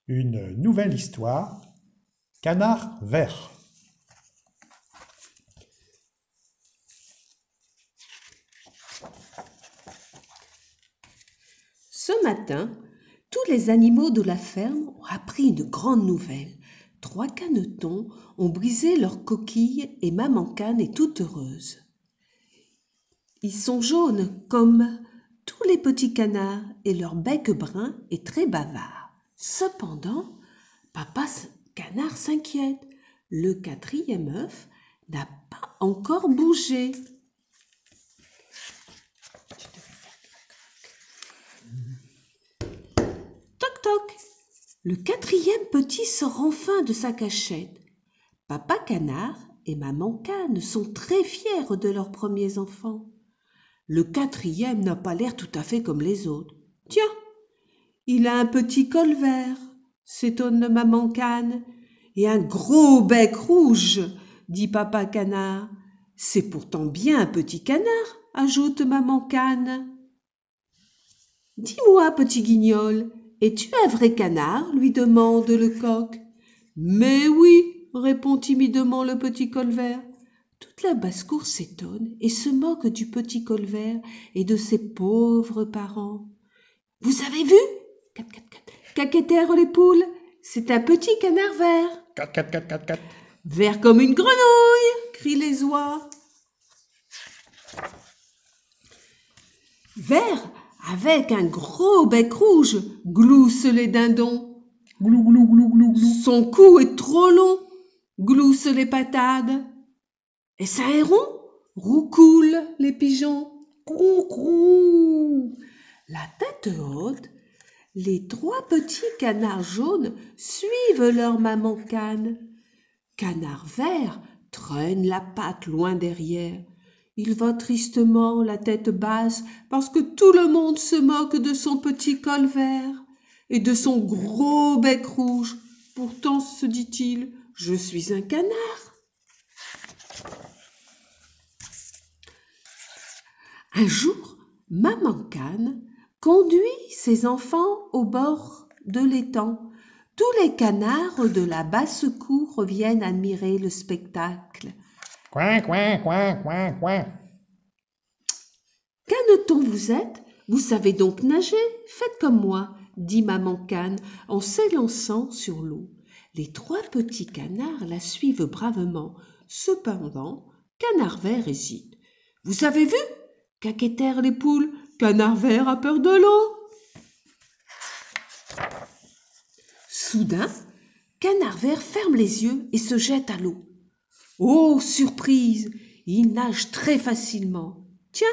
Une nouvelle histoire, Canard vert. Ce matin, tous les animaux de la ferme ont appris une grande nouvelle. 3 canetons ont brisé leurs coquilles et Maman Cane est toute heureuse. Ils sont jaunes comme tous les petits canards et leur bec brun est très bavard. Cependant, Papa Canard s'inquiète. Le 4e œuf n'a pas encore bougé. Toc toc. Le 4e petit sort enfin de sa cachette. Papa Canard et Maman Cane sont très fiers de leurs premiers enfants. Le 4e n'a pas l'air tout à fait comme les autres. Tiens, il a un petit col vert, s'étonne Maman Cane, et un gros bec rouge, dit Papa Canard. C'est pourtant bien un petit canard, ajoute Maman Cane. Dis-moi, petit guignol, es-tu un vrai canard lui demande le coq. Mais oui, répond timidement le petit colvert. Toute la basse-cour s'étonne et se moque du petit colvert et de ses pauvres parents. Vous avez vu? Caquetèrent les poules. C'est un petit canard vert. Cat, cat, cat, cat, cat. Vert comme une grenouille, crient les oies. Vert avec un gros bec rouge, gloussent les dindons. Glou, glou, glou, glou, glou. Son cou est trop long, gloussent les patades. Est-ce un héron? Roucoulent les pigeons. Crou, crou. La tête haute, les 3 petits canards jaunes suivent leur maman cane. Canard vert traîne la patte loin derrière. Il va tristement, la tête basse, parce que tout le monde se moque de son petit col vert et de son gros bec rouge. Pourtant, se dit-il, je suis un canard. Un jour, Maman Cane conduit ses enfants au bord de l'étang. Tous les canards de la basse-cour viennent admirer le spectacle. Coin, coin, coin, coin, coin. Caneton vous êtes? Vous savez donc nager? Faites comme moi, dit Maman Cane en s'élançant sur l'eau. Les 3 petits canards la suivent bravement. Cependant, Canard vert hésite. Vous avez vu? Caquetèrent les poules. Canard vert a peur de l'eau. Soudain, Canard vert ferme les yeux et se jette à l'eau. Oh, surprise! Il nage très facilement. Tiens,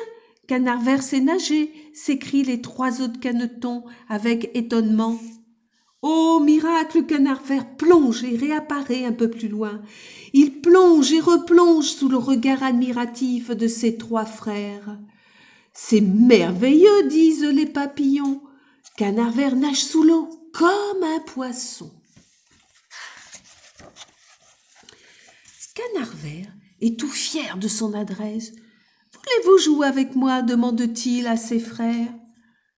Canard vert sait nager, s'écrient les 3 autres canetons avec étonnement. Oh, miracle, Canard vert plonge et réapparaît un peu plus loin. Il plonge et replonge sous le regard admiratif de ses 3 frères. C'est merveilleux, disent les papillons. Canard vert nage sous l'eau comme un poisson. Canard vert est tout fier de son adresse. Voulez-vous jouer avec moi? Demande-t-il à ses frères.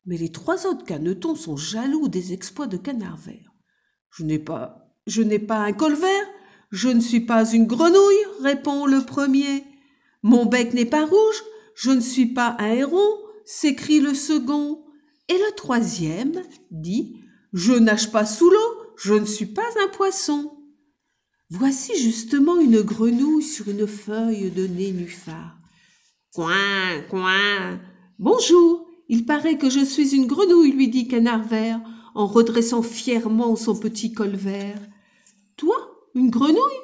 Mais les 3 autres canetons sont jaloux des exploits de Canard vert. Je n'ai pas un col vert, je ne suis pas une grenouille, répond le premier. Mon bec n'est pas rouge, je ne suis pas un héron, s'écrie le second. Et le 3e dit, je nage pas sous l'eau, je ne suis pas un poisson. Voici justement une grenouille sur une feuille de nénuphar. Coin, coin. Bonjour, il paraît que je suis une grenouille, lui dit Canard vert, en redressant fièrement son petit col vert. Toi, une grenouille?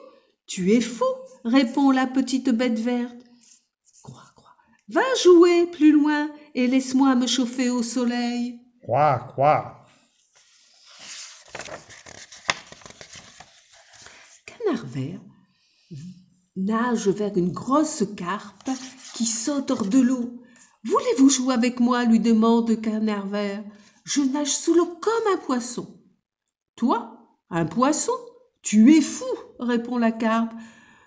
Tu es fou, répond la petite bête verte. Croix, croix. Va jouer plus loin et laisse-moi me chauffer au soleil. Croix, croix. Canard vert nage vers une grosse carpe qui saute hors de l'eau. Voulez-vous jouer avec moi? Lui demande Canard vert. Je nage sous l'eau comme un poisson. Toi, un poisson? Tu es fou, répond la carpe.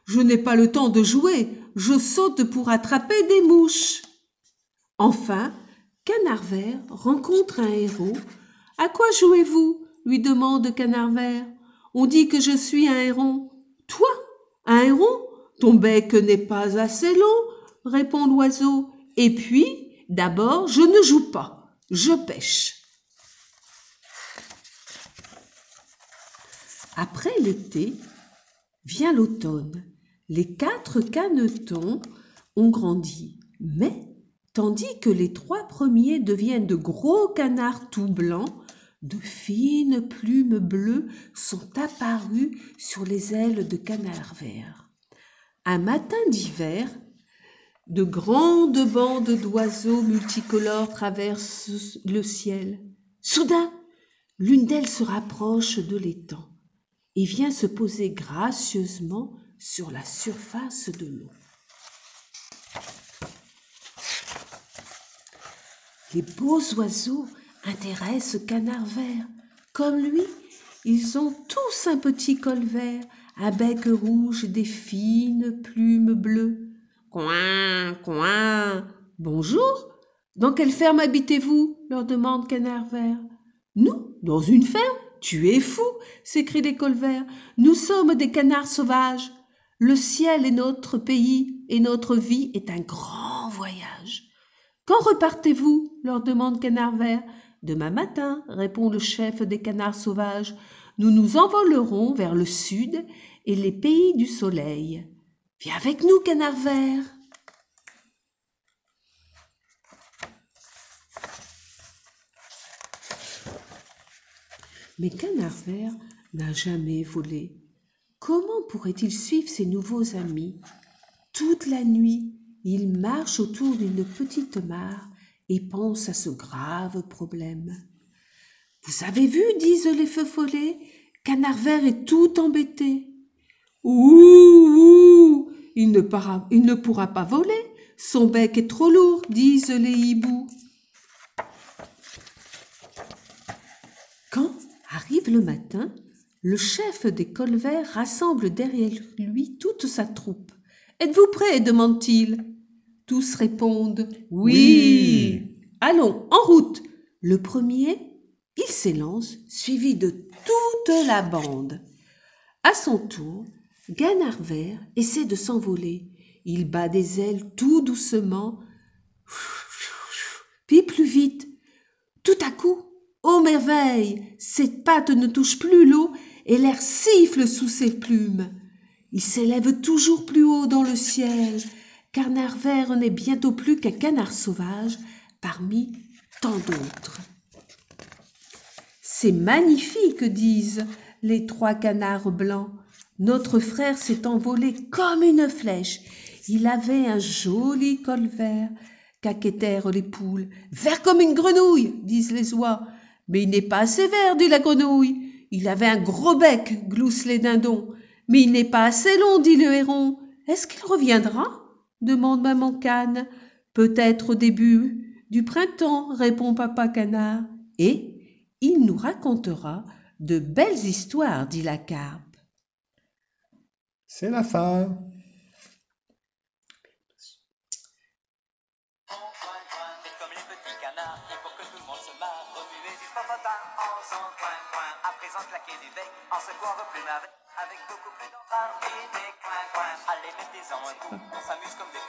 Je n'ai pas le temps de jouer, je saute pour attraper des mouches. Enfin, Canard vert rencontre un héros. À quoi jouez-vous? lui demande Canard-Vert. On dit que je suis un héron. Toi, un héron? Ton bec n'est pas assez long, répond l'oiseau. Et puis, d'abord, je ne joue pas, je pêche. Après l'été, vient l'automne. Les 4 canetons ont grandi, mais tandis que les 3 premiers deviennent de gros canards tout blancs, de fines plumes bleues sont apparues sur les ailes de Canard-Vert. Un matin d'hiver, de grandes bandes d'oiseaux multicolores traversent le ciel. Soudain, l'une d'elles se rapproche de l'étang et vient se poser gracieusement sur la surface de l'eau. Les beaux oiseaux intéressent Canard-Vert. Comme lui, ils ont tous un petit col vert, un bec rouge et des fines plumes bleues. Coin, coin. Bonjour. Dans quelle ferme habitez-vous? Leur demande Canard-Vert. Nous, dans une ferme? Tu es fou, s'écrient les colverts. Nous sommes des canards sauvages. Le ciel est notre pays et notre vie est un grand voyage. Quand repartez-vous? Leur demande Canard-Vert. Demain matin, répond le chef des canards sauvages. Nous nous envolerons vers le sud et les pays du soleil. Viens avec nous, Canard-Vert. Mais Canard-Vert n'a jamais volé. Comment pourrait-il suivre ses nouveaux amis? Toute la nuit, il marche autour d'une petite mare et pense à ce grave problème. Vous avez vu, disent les feux follets, Canard-Vert est tout embêté. Ouh, il ne pourra pas voler, son bec est trop lourd, disent les hiboux. Quand arrive le matin, le chef des colverts rassemble derrière lui toute sa troupe. Êtes-vous prêts? Demande-t-il. Tous répondent oui. Allons, en route. Le premier, il s'élance, suivi de toute la bande. À son tour, Canard-Vert essaie de s'envoler. Il bat des ailes tout doucement, puis plus vite. Tout à coup, ô merveille, ses pattes ne touchent plus l'eau et l'air siffle sous ses plumes. Il s'élève toujours plus haut dans le ciel. Canard-Vert n'est bientôt plus qu'un canard sauvage parmi tant d'autres. C'est magnifique, disent les 3 canards blancs. Notre frère s'est envolé comme une flèche. Il avait un joli col vert, caquetèrent les poules. Vert comme une grenouille, disent les oies. Mais il n'est pas assez vert, dit la grenouille. Il avait un gros bec, gloussent les dindons. Mais il n'est pas assez long, dit le héron. Est-ce qu'il reviendra? Demande maman Cane. Peut-être au début du printemps, répond papa Canard. Et il nous racontera de belles histoires, dit la carpe. C'est la fin. Faites comme les petits canards, et pour que tout le monde se marre, remuez du popotin en son coin coin. À présent claquez du bec, en secouant vos plumes avec beaucoup plus d'emphase. Et des coin coin. Allez, mettez-en un coup, on s'amuse comme des